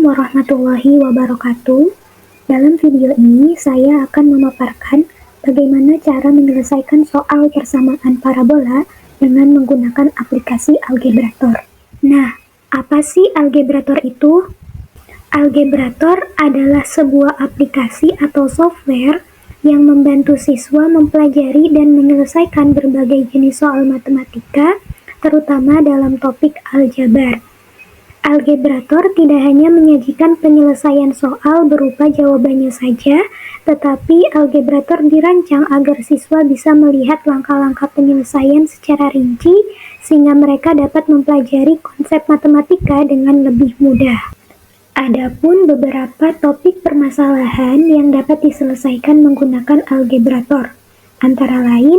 Assalamualaikum warahmatullahi wabarakatuh. Dalam video ini, saya akan memaparkan bagaimana cara menyelesaikan soal persamaan parabola dengan menggunakan aplikasi Algebrator. Nah, apa sih Algebrator itu? Algebrator adalah sebuah aplikasi atau software yang membantu siswa mempelajari dan menyelesaikan berbagai jenis soal matematika, terutama dalam topik aljabar. Algebrator tidak hanya menyajikan penyelesaian soal berupa jawabannya saja, tetapi Algebrator dirancang agar siswa bisa melihat langkah-langkah penyelesaian secara rinci sehingga mereka dapat mempelajari konsep matematika dengan lebih mudah. Adapun beberapa topik permasalahan yang dapat diselesaikan menggunakan Algebrator, antara lain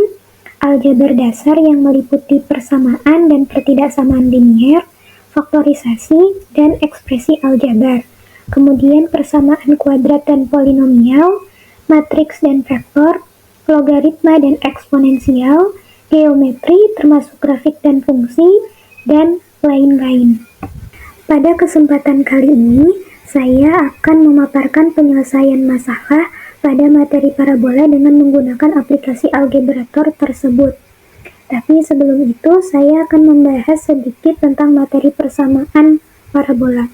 aljabar dasar yang meliputi persamaan dan pertidaksamaan linier, faktorisasi, dan ekspresi aljabar. Kemudian persamaan kuadrat dan polinomial, matriks dan vektor, logaritma dan eksponensial, geometri termasuk grafik dan fungsi, dan lain-lain. Pada kesempatan kali ini, saya akan memaparkan penyelesaian masalah pada materi parabola dengan menggunakan aplikasi Algebrator tersebut. Tapi sebelum itu, saya akan membahas sedikit tentang materi persamaan parabola.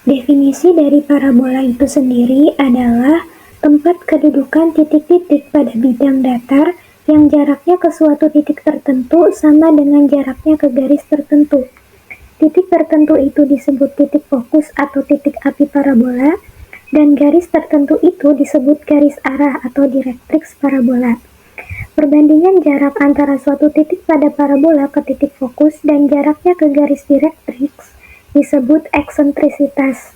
Definisi dari parabola itu sendiri adalah tempat kedudukan titik-titik pada bidang datar yang jaraknya ke suatu titik tertentu sama dengan jaraknya ke garis tertentu. Titik tertentu itu disebut titik fokus atau titik api parabola, dan garis tertentu itu disebut garis arah atau direktriks parabola. Perbandingan jarak antara suatu titik pada parabola ke titik fokus dan jaraknya ke garis direktriks disebut eksentrisitas.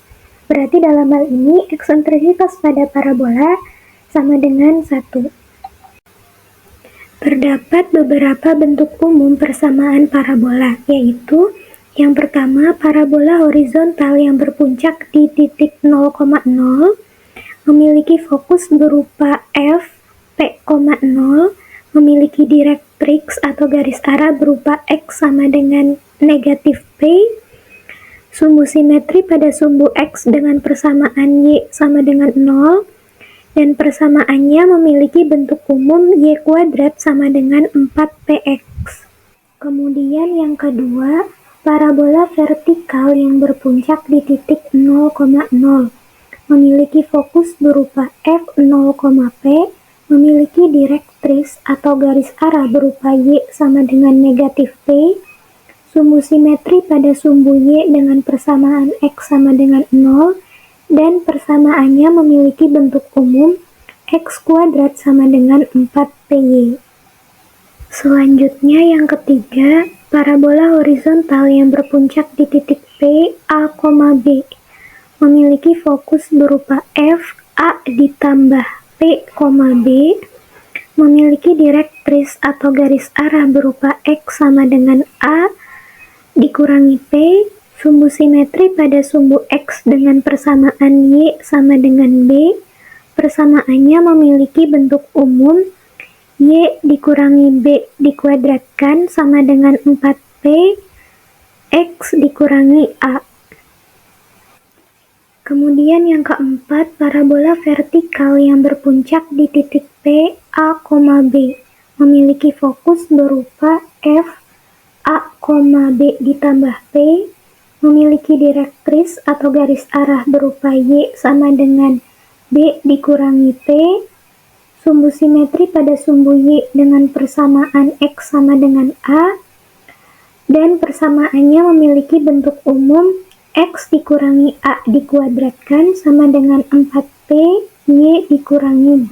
Berarti dalam hal ini eksentrisitas pada parabola sama dengan 1. Terdapat beberapa bentuk umum persamaan parabola, yaitu yang pertama, parabola horizontal yang berpuncak di titik 0,0 memiliki fokus berupa f p,0, memiliki direktriks atau garis arah berupa x sama dengan negatif p, sumbu simetri pada sumbu x dengan persamaan y sama dengan 0, dan persamaannya memiliki bentuk umum y kuadrat sama dengan 4px. Kemudian yang kedua, parabola vertikal yang berpuncak di titik 0,0 memiliki fokus berupa f0,p, memiliki direktris atau garis arah berupa y sama dengan negatif p, sumbu simetri pada sumbu y dengan persamaan x sama dengan 0, dan persamaannya memiliki bentuk umum x kuadrat sama dengan 4py. Selanjutnya yang ketiga, parabola horizontal yang berpuncak di titik P, A, B memiliki fokus berupa f a ditambah p, b, memiliki direktris atau garis arah berupa x sama dengan a dikurangi p, sumbu simetri pada sumbu x dengan persamaan y sama dengan b, persamaannya memiliki bentuk umum y dikurangi b dikuadratkan sama dengan 4p, x dikurangi a. Kemudian yang keempat, parabola vertikal yang berpuncak di titik P, A, B memiliki fokus berupa f a, b ditambah p, memiliki direktris atau garis arah berupa y sama dengan b dikurangi p, sumbu simetri pada sumbu y dengan persamaan x sama dengan a, dan persamaannya memiliki bentuk umum x dikurangi a dikuadratkan sama dengan 4p, y dikurangi b.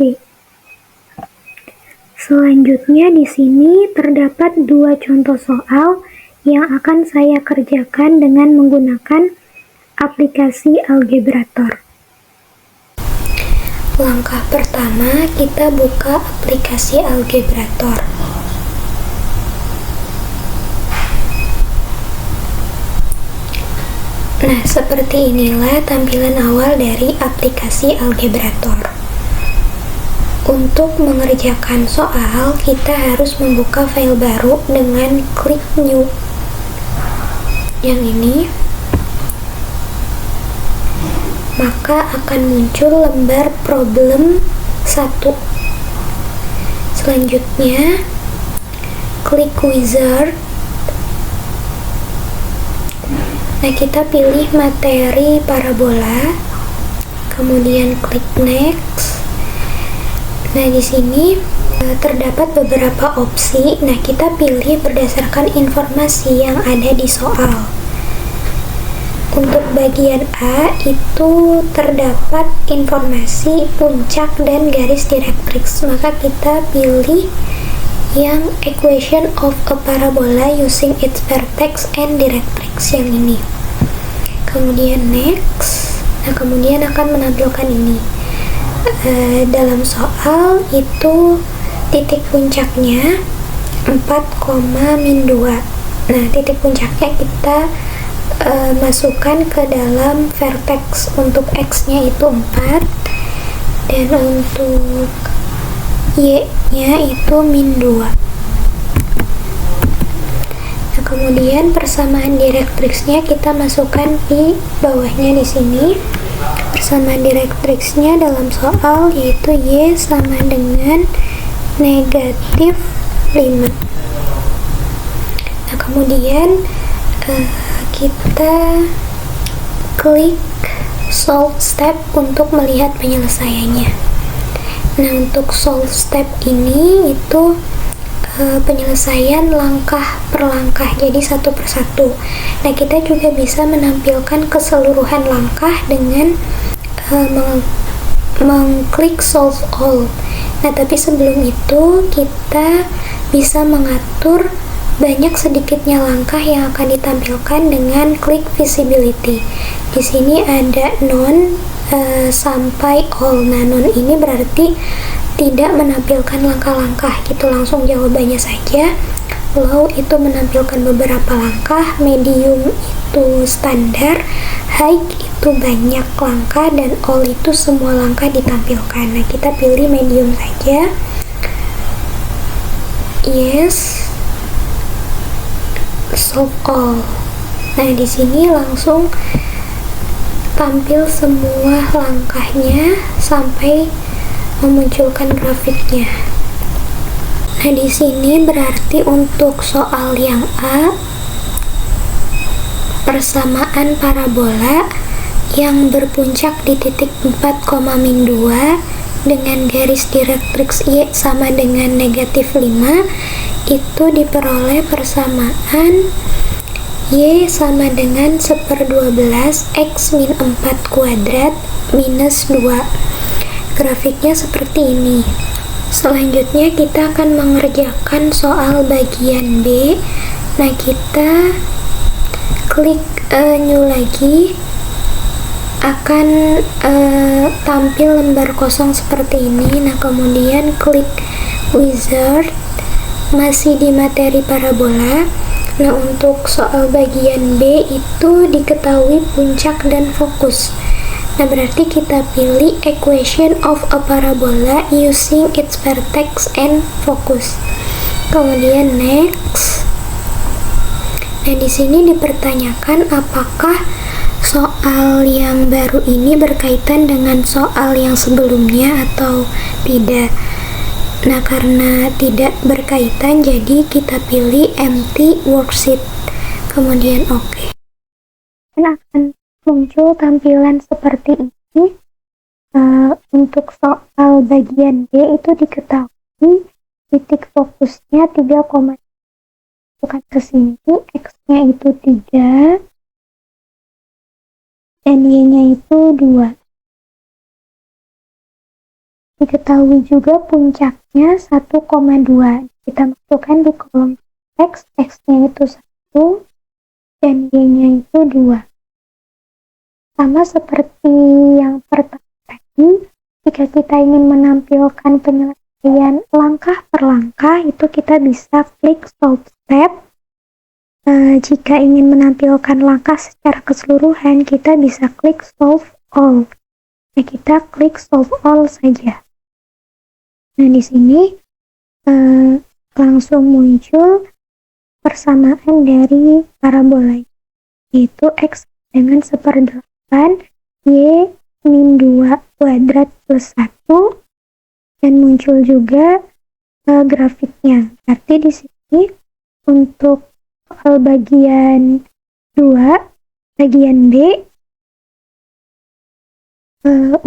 Selanjutnya di sini terdapat 2 contoh soal yang akan saya kerjakan dengan menggunakan aplikasi Algebrator. Langkah pertama, kita buka aplikasi Algebrator. Nah, seperti inilah tampilan awal dari aplikasi Algebrator. Untuk mengerjakan soal, kita harus membuka file baru dengan klik New. Yang ini. maka akan muncul lembar problem 1. Selanjutnya, klik wizard. Nah, kita pilih materi parabola, kemudian klik next. Nah, di sini terdapat beberapa opsi. Nah, kita pilih berdasarkan informasi yang ada di soal. Untuk bagian A itu terdapat informasi puncak dan garis direktrix, maka kita pilih yang equation of a parabola using its vertex and directrix, yang ini. Kemudian next. Nah, kemudian akan menampilkan ini. Dalam soal itu titik puncaknya 4,-2. Nah, titik puncaknya kita masukkan ke dalam vertex. Untuk x-nya itu 4, dan untuk y-nya itu -2. Nah, kemudian persamaan direktrixnya kita masukkan di bawahnya di sini. Persamaan direktrixnya dalam soal yaitu y sama dengan -5. Nah, kemudian kita klik solve step untuk melihat penyelesaiannya. Nah, untuk solve step ini itu penyelesaian langkah per langkah, jadi satu persatu. Nah, kita juga bisa menampilkan keseluruhan langkah dengan mengklik solve all. Nah, tapi sebelum itu kita bisa mengatur banyak sedikitnya langkah yang akan ditampilkan dengan klik visibility. Di sini ada none sampai all. Nah, none ini berarti tidak menampilkan langkah-langkah gitu, langsung jawabannya saja. Low itu menampilkan beberapa langkah, medium itu standar, high itu banyak langkah, dan all itu semua langkah ditampilkan. Nah, kita pilih medium saja. Yes. Solve all. Nah, di sini langsung tampil semua langkahnya sampai memunculkan grafiknya. Nah, di sini berarti untuk soal yang A, persamaan parabola yang berpuncak di titik 4,-2 dengan garis direktrix Y sama dengan -5 itu diperoleh persamaan Y sama dengan 1/12 X min 4 kuadrat minus 2. Grafiknya seperti ini. Selanjutnya kita akan mengerjakan soal bagian B. Nah, kita klik new lagi, akan tampil lembar kosong seperti ini. Nah, kemudian klik wizard, masih di materi parabola. Nah, untuk soal bagian B itu diketahui puncak dan fokus. Nah, berarti kita pilih equation of a parabola using its vertex and focus. Kemudian next. Nah, di sini dipertanyakan apakah soal yang baru ini berkaitan dengan soal yang sebelumnya atau tidak. Nah, karena tidak berkaitan, jadi kita pilih empty worksheet. Kemudian oke. Dan akan muncul tampilan seperti ini. Untuk soal bagian B itu diketahui titik fokusnya 3, bukan ke sini, X-nya itu 3 dan Y-nya itu 2. Diketahui juga puncaknya 1,2. Kita masukkan di kolom X, X-nya itu 1 dan Y-nya itu 2. Sama seperti yang pertama tadi, jika kita ingin menampilkan penyelesaian langkah per langkah, itu kita bisa klik solve step. Jika ingin menampilkan langkah secara keseluruhan, kita bisa klik solve all. Nah, kita klik solve all saja. Nah, di sini langsung muncul persamaan dari parabola, yaitu X dengan 1/8 Y plus 1 dan muncul juga grafiknya. Berarti di sini untuk soal bagian 2, bagian B,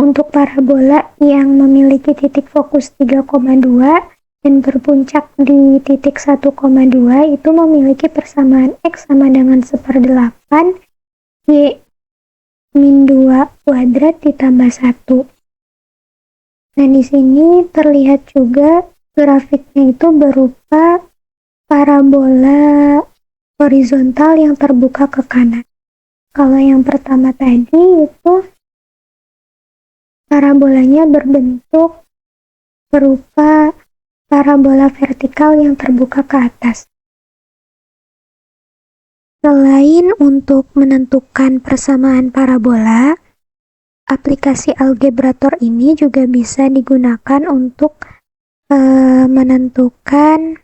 untuk parabola yang memiliki titik fokus 3,2 dan berpuncak di titik 1,2 itu memiliki persamaan X sama dengan 1/8 Y min 2 kuadrat ditambah 1. Nah, di sini terlihat juga grafiknya itu berupa parabola horizontal yang terbuka ke kanan. Kalau yang pertama tadi itu parabolanya berbentuk berupa parabola vertikal yang terbuka ke atas. Selain untuk menentukan persamaan parabola, aplikasi algebrator ini juga bisa digunakan untuk menentukan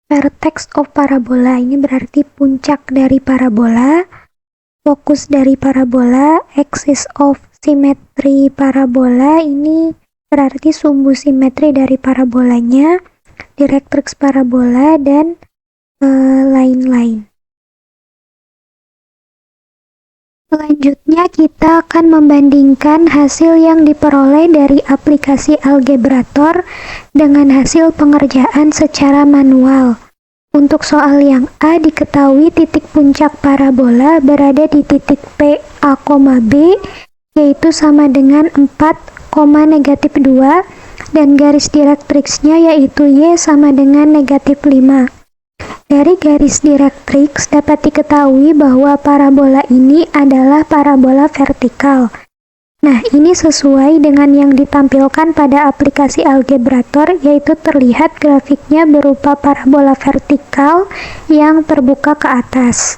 vertex of parabola. Ini berarti puncak dari parabola, fokus dari parabola, axis of symmetry parabola, ini berarti sumbu simetri dari parabolanya, directrix parabola, dan lain-lain. Selanjutnya kita akan membandingkan hasil yang diperoleh dari aplikasi algebrator dengan hasil pengerjaan secara manual. Untuk soal yang A, diketahui titik puncak parabola berada di titik P, A, B, yaitu sama dengan 4,-2, dan garis direktriksnya yaitu Y sama dengan -5. Dari garis direktriks dapat diketahui bahwa parabola ini adalah parabola vertikal. Nah, ini sesuai dengan yang ditampilkan pada aplikasi algebrator, yaitu terlihat grafiknya berupa parabola vertikal yang terbuka ke atas.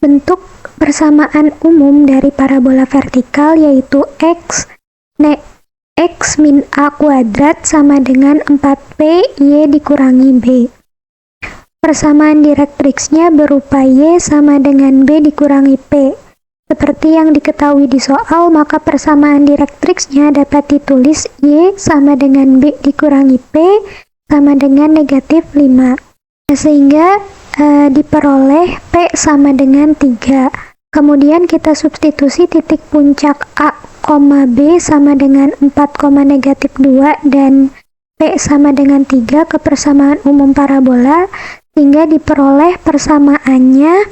Bentuk persamaan umum dari parabola vertikal yaitu X min A kuadrat sama dengan 4P Y dikurangi B. Persamaan direktriksnya berupa Y sama dengan B dikurangi P. Seperti yang diketahui di soal, maka persamaan direktriksnya dapat ditulis Y sama dengan B dikurangi P sama dengan -5. Sehingga diperoleh P sama dengan 3. Kemudian kita substitusi titik puncak A, B sama dengan 4,-2 dan P sama dengan 3 ke persamaan umum parabola, sehingga diperoleh persamaannya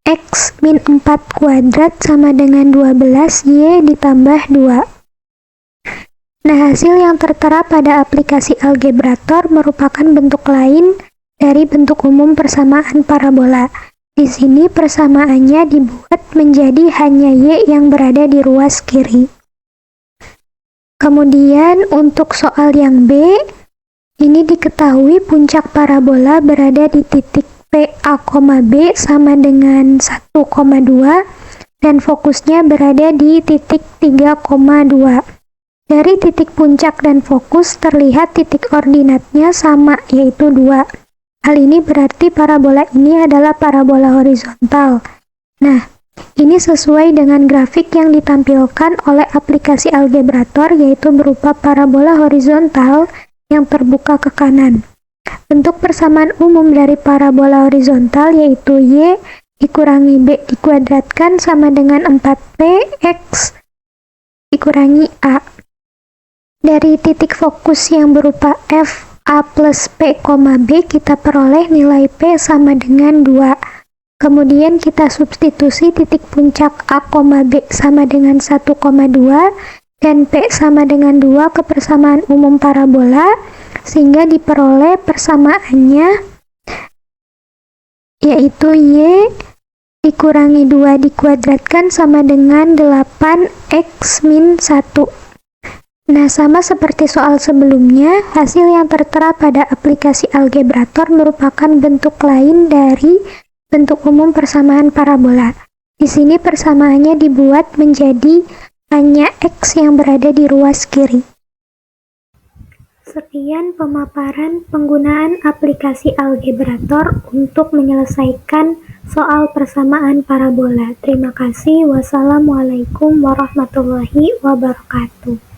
X min 4 kuadrat sama dengan 12 Y ditambah 2. Nah, hasil yang tertera pada aplikasi algebrator merupakan bentuk lain dari bentuk umum persamaan parabola. Di sini persamaannya dibuat menjadi hanya Y yang berada di ruas kiri. Kemudian untuk soal yang B, ini diketahui puncak parabola berada di titik P, A, B sama dengan 1,2 dan fokusnya berada di titik 3,2. Dari titik puncak dan fokus terlihat titik ordinatnya sama, yaitu 2. Hal ini berarti parabola ini adalah parabola horizontal. Nah, ini sesuai dengan grafik yang ditampilkan oleh aplikasi algebrator, yaitu berupa parabola horizontal yang terbuka ke kanan. Bentuk persamaan umum dari parabola horizontal yaitu Y dikurangi B dikuadratkan sama dengan 4P X dikurangi A. Dari titik fokus yang berupa F, A plus P, B, kita peroleh nilai P sama dengan 2. Kemudian kita substitusi titik puncak A, B sama dengan 1,2 dan P sama dengan 2 ke persamaan umum parabola, sehingga diperoleh persamaannya yaitu Y dikurangi 2 dikuadratkan sama dengan 8X min 1. Nah, sama seperti soal sebelumnya, hasil yang tertera pada aplikasi algebrator merupakan bentuk lain dari bentuk umum persamaan parabola. Di sini persamaannya dibuat menjadi hanya X yang berada di ruas kiri. Sekian pemaparan penggunaan aplikasi Algebrator untuk menyelesaikan soal persamaan parabola. Terima kasih. Wassalamualaikum warahmatullahi wabarakatuh.